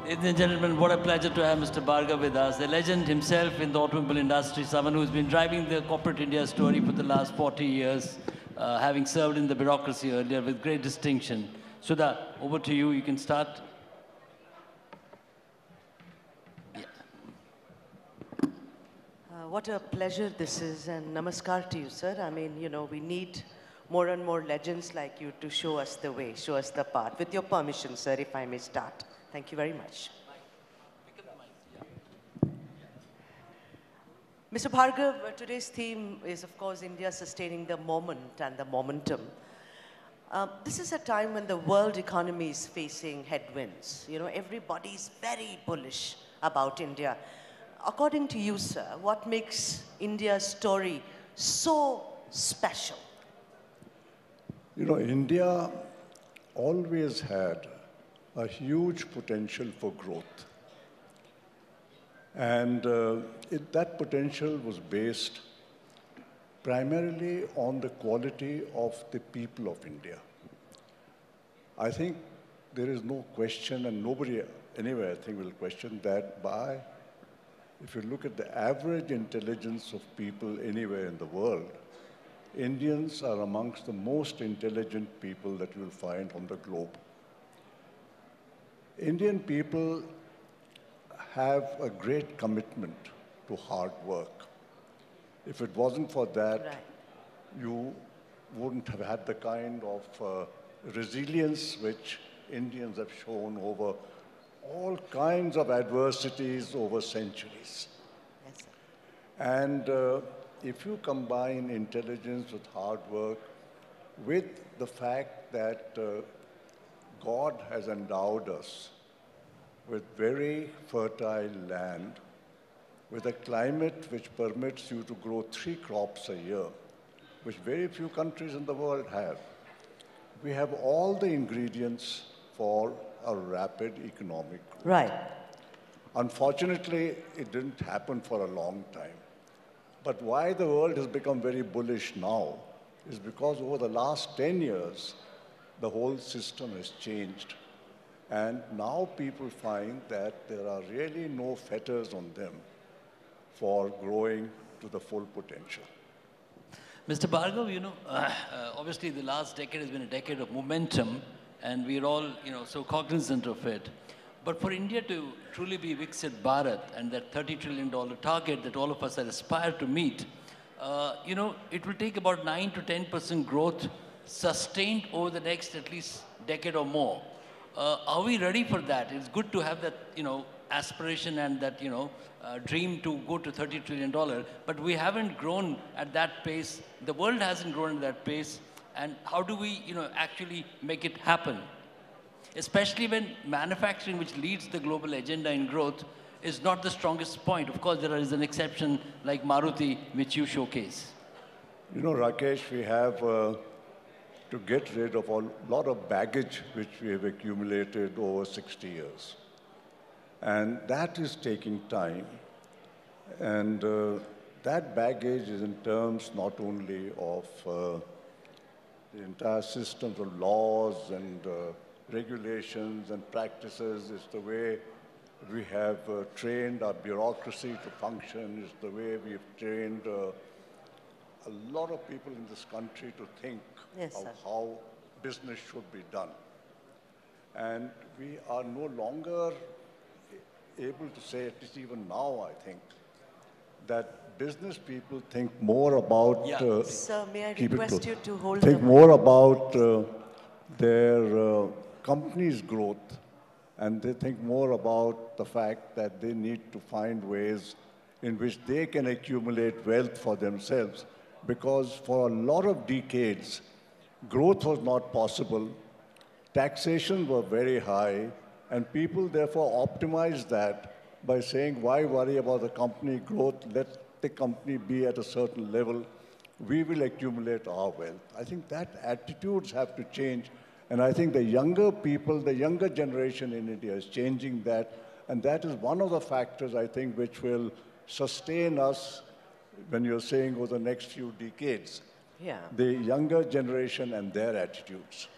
Ladies and gentlemen, what a pleasure to have Mr. Bhargava with us, the legend himself in the automobile industry, someone who's been driving the corporate India story for the last 40 years, having served in the bureaucracy earlier with great distinction. Sudha, over to you. You can start. Yeah. What a pleasure this is, and namaskar to you, sir. I mean, you know, we need more and more legends like you to show us the way, show us the path. With your permission, sir, if I may start. Thank you very much. Mr. Bhargav, today's theme is, of course, India sustaining the moment and the momentum. This is a time when the world economy is facing headwinds. You know, everybody's very bullish about India. According to you, sir, what makes India's story so special? You know, India always had a huge potential for growth. And that potential was based primarily on the quality of the people of India. I think there is no question, and nobody anywhere, I think, will question that if you look at the average intelligence of people anywhere in the world, Indians are amongst the most intelligent people that you will find on the globe. Indian people have a great commitment to hard work. If it wasn't for that, Right. you wouldn't have had the kind of resilience which Indians have shown over all kinds of adversities over centuries. Yes, sir. And if you combine intelligence with hard work, with the fact that God has endowed us with very fertile land, with a climate which permits you to grow 3 crops a year, which very few countries in the world have, we have all the ingredients for a rapid economic growth. Right. Unfortunately, it didn't happen for a long time. But why the world has become very bullish now is because over the last 10 years, the whole system has changed. And now people find that there are really no fetters on them for growing to the full potential. Mr. Bhargav, you know, obviously the last decade has been a decade of momentum, and we're all, you know, so cognizant of it. But for India to truly be Viksit Bharat and that $30 trillion target that all of us aspire to meet, you know, it will take about 9 to 10% growth sustained over the next at least decade or more. Are we ready for that? It's good to have that, you know, aspiration and that, you know, dream to go to $30 trillion, but we haven't grown at that pace. The world hasn't grown at that pace. And how do we, you know, actually make it happen? Especially when manufacturing, which leads the global agenda in growth, is not the strongest point. Of course, there is an exception like Maruti, which you showcase. You know, Rakesh, we have to get rid of a lot of baggage which we have accumulated over 60 years. And that is taking time. And that baggage is in terms not only of the entire systems of laws and regulations and practices, it's the way we have trained our bureaucracy to function, it's the way we've trained a lot of people in this country to think Yes, of sir. how business should be done. And we are no longer able to say, at least even now, I think, that business people think more about... Sir, may I keep it request close. you to hold Think the more about their company's growth, and they think more about the fact that they need to find ways in which they can accumulate wealth for themselves. Because for a lot of decades, growth was not possible, taxation were very high, and people therefore optimized that by saying, why worry about the company growth? Let the company be at a certain level. We will accumulate our wealth. I think that attitudes have to change. And I think the younger people, the younger generation in India is changing that. And that is one of the factors, I think, which will sustain us when you're saying over the next few decades. Yeah. The younger generation and their attitudes.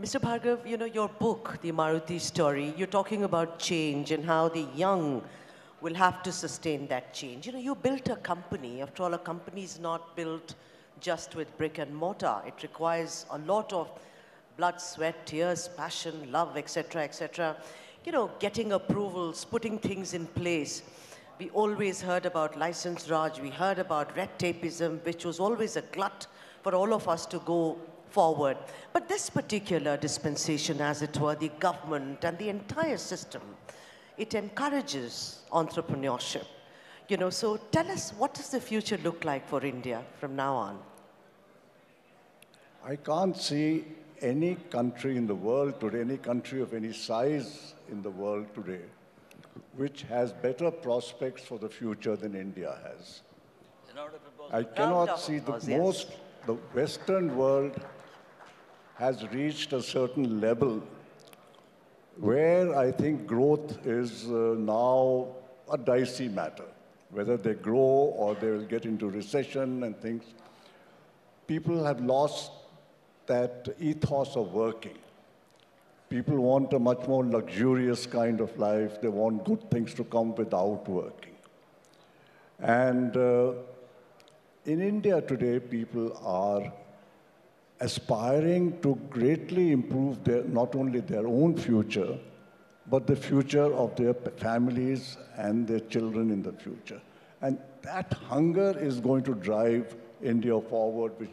Mr. Bhargav, you know, your book, The Maruti Story, you're talking about change and how the young will have to sustain that change. You know, you built a company. After all, a company is not built just with brick and mortar. It requires a lot of blood, sweat, tears, passion, love, etc., etc. You know, getting approvals, putting things in place. We always heard about license Raj, we heard about red tapeism, which was always a glut for all of us to go forward. But this particular dispensation, as it were, the government and the entire system, it encourages entrepreneurship. You know, so tell us, what does the future look like for India from now on? I can't see any country in the world today, any country of any size in the world today, which has better prospects for the future than India has. I cannot see the Western world has reached a certain level where I think growth is now a dicey matter. Whether they grow or they will get into recession and things. People have lost that ethos of working. People want a much more luxurious kind of life. They want good things to come without working. And in India today, people are aspiring to greatly improve not only their own future, but the future of their families and their children in the future. And that hunger is going to drive India forward, which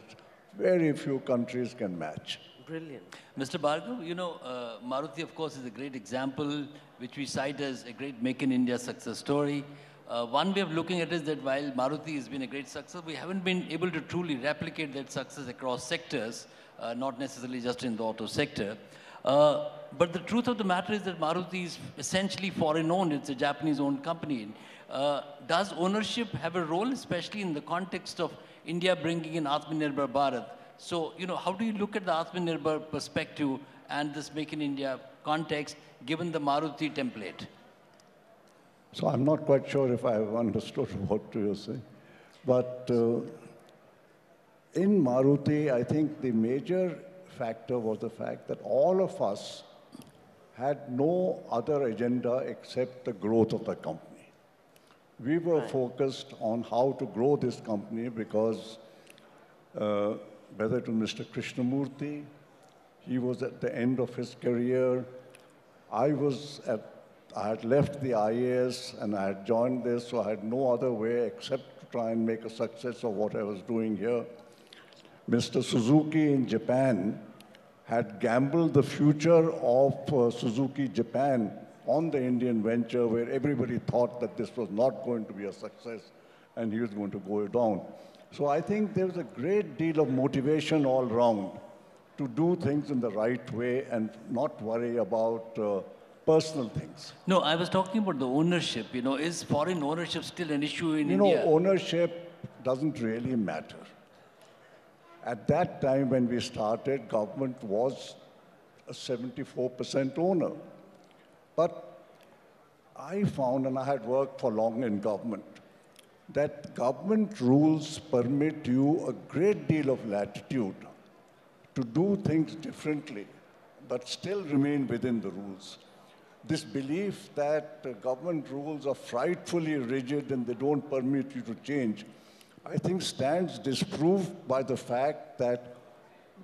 very few countries can match. Brilliant. Mr. Bhargav, you know, Maruti, of course, is a great example, which we cite as a great Make in India success story. One way of looking at it is that while Maruti has been a great success, we haven't been able to truly replicate that success across sectors, not necessarily just in the auto sector. But the truth of the matter is that Maruti is essentially foreign-owned. It's a Japanese-owned company. Does ownership have a role, especially in the context of India bringing in Atmanirbhar Bharat? So, you know, how do you look at the Atmanirbhar perspective and this Make in India context, given the Maruti template? So I'm not quite sure if I have understood what you're saying. But in Maruti, I think the major factor was the fact that all of us had no other agenda except the growth of the company. We were focused on how to grow this company because whether it was Mr. Krishnamurti, he was at the end of his career. I had left the IAS and I had joined this, so I had no other way except to try and make a success of what I was doing here. Mr. Suzuki in Japan had gambled the future of Suzuki Japan on the Indian venture, where everybody thought that this was not going to be a success and he was going to go down. So I think there was a great deal of motivation all round to do things in the right way and not worry about personal things. No, I was talking about the ownership. You know, is foreign ownership still an issue in India? You know, ownership doesn't really matter. At that time when we started, government was a 74% owner. But I found, and I had worked for long in government, that government rules permit you a great deal of latitude to do things differently, but still remain within the rules. This belief that government rules are frightfully rigid and they don't permit you to change, I think stands disproved by the fact that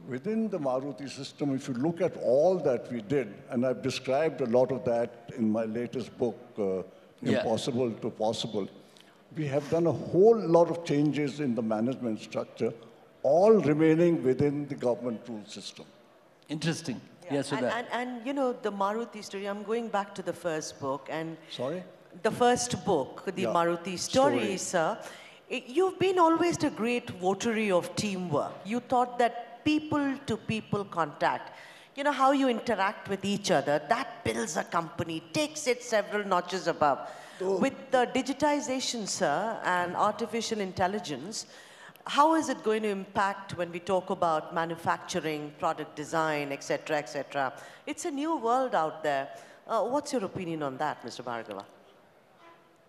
within the Maruti system, if you look at all that we did, and I've described a lot of that in my latest book, Impossible to Possible, we have done a whole lot of changes in the management structure, all remaining within the government rule system. Interesting. Yeah. Yes, and you know, the Maruti story, I'm going back to the first book. And Sorry? The first book, the Maruti story, sir, you've been always a great votary of teamwork. You thought that people-to-people contact, you know, how you interact with each other, that builds a company, takes it several notches above. With the digitization, sir, and artificial intelligence, how is it going to impact when we talk about manufacturing, product design, et cetera, It's a new world out there. What's your opinion on that, Mr. Bhargava?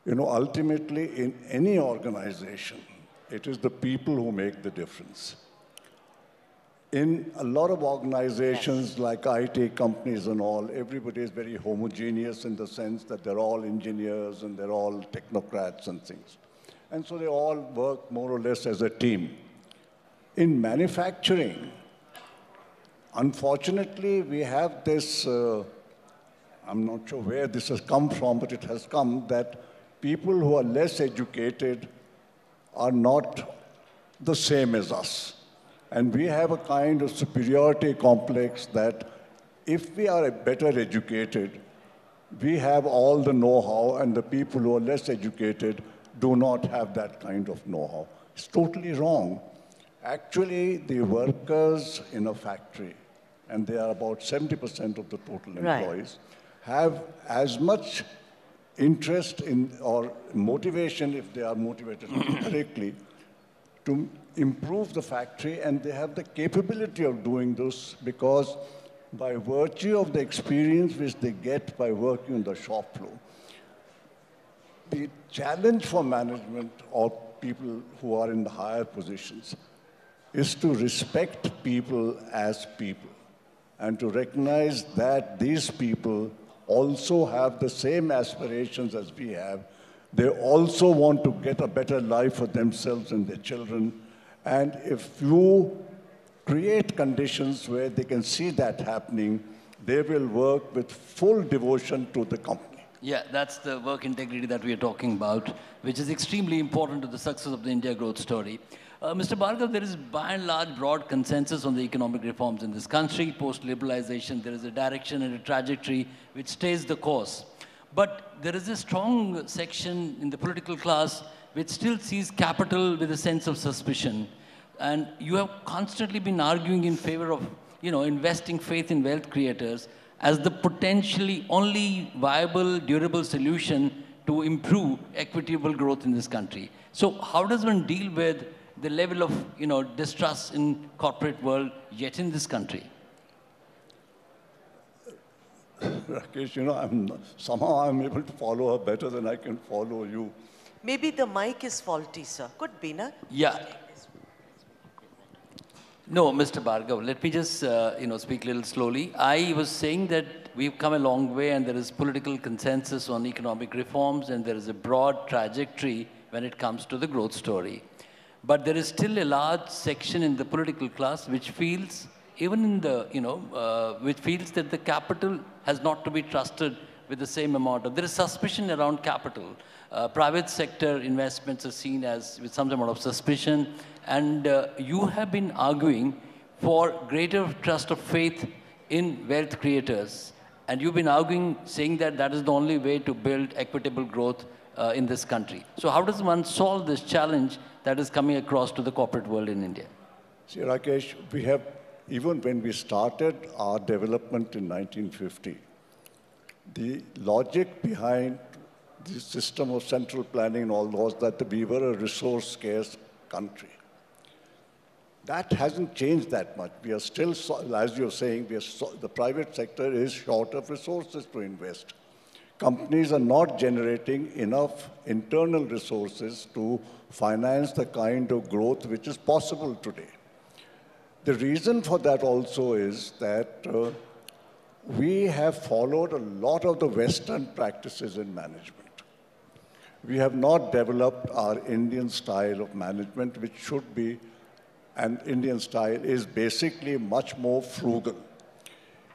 You know, ultimately, in any organization, it is the people who make the difference. In a lot of organizations like IT companies and all, everybody is very homogeneous in the sense that they're all engineers and they're all technocrats and things. And so they all work more or less as a team. In manufacturing, unfortunately, we have this, I'm not sure where this has come from, but it has come that people who are less educated are not the same as us. And we have a kind of superiority complex that if we are better educated, we have all the know-how, and the people who are less educated do not have that kind of know-how. It's totally wrong. Actually, the workers in a factory, and they are about 70% of the total employees, have as much interest in or motivation, if they are motivated correctly, to improve the factory, and they have the capability of doing this because by virtue of the experience which they get by working on the shop floor. The challenge for management or people who are in the higher positions is to respect people as people and to recognize that these people also have the same aspirations as we have. They also want to get a better life for themselves and their children. And if you create conditions where they can see that happening, they will work with full devotion to the company. Yeah, that's the work integrity that we are talking about, which is extremely important to the success of the India growth story. Mr. Bhargava, there is by and large broad consensus on the economic reforms in this country. Post-liberalization, there is a direction and a trajectory which stays the course. But there is a strong section in the political class which still sees capital with a sense of suspicion. And you have constantly been arguing in favor of, investing faith in wealth creators as the potentially only viable, durable solution to improve equitable growth in this country. So how does one deal with the level of, distrust in corporate world yet in this country? Rakesh, somehow I'm able to follow her better than I can follow you. Maybe the mic is faulty, sir. Could be, na? Yeah. No, Mr. Bhargava, let me just, speak a little slowly. I was saying that we've come a long way and there is political consensus on economic reforms and there is a broad trajectory when it comes to the growth story. But there is still a large section in the political class which feels, even in the, which feels that the capital has not to be trusted with the same amount of, there is suspicion around capital. Private sector investments are seen as with some amount of suspicion. And you have been arguing for greater trust of faith in wealth creators. And you've been arguing, saying that that is the only way to build equitable growth in this country. So how does one solve this challenge that is coming across to the corporate world in India? See, Rakesh, we have, even when we started our development in 1950, the logic behind the system of central planning and all was that we were a resource-scarce country. That hasn't changed that much. We are still, as you're saying, the private sector is short of resources to invest. Companies are not generating enough internal resources to finance the kind of growth which is possible today. The reason for that also is that we have followed a lot of the Western practices in management. We have not developed our Indian style of management, which should be, and Indian style is basically much more frugal.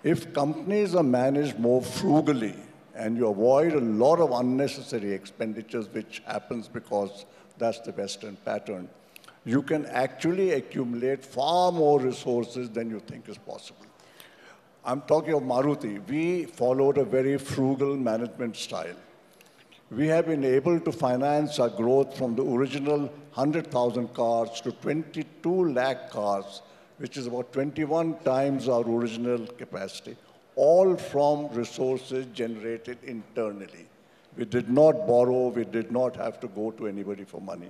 If companies are managed more frugally and you avoid a lot of unnecessary expenditures, which happens because that's the Western pattern, you can actually accumulate far more resources than you think is possible. I'm talking of Maruti. We followed a very frugal management style. We have been able to finance our growth from the original 100,000 cars to 22 lakh cars, which is about 21 times our original capacity, all from resources generated internally. We did not borrow, we did not have to go to anybody for money.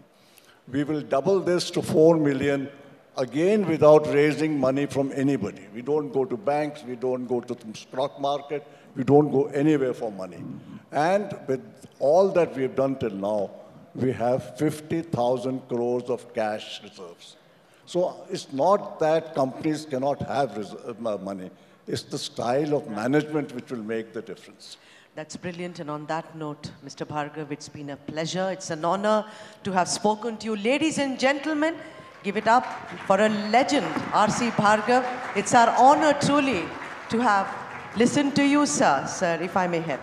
We will double this to 4 million, again without raising money from anybody. We don't go to banks, we don't go to the stock market, we don't go anywhere for money. And with all that we've done till now, we have 50,000 crores of cash reserves. So it's not that companies cannot have money. It's the style of management which will make the difference. That's brilliant. And on that note, Mr. Bhargav, it's been a pleasure. It's an honor to have spoken to you. Ladies and gentlemen, give it up for a legend, R.C. Bhargav. It's our honor truly to have listened to you, sir. Sir, if I may have.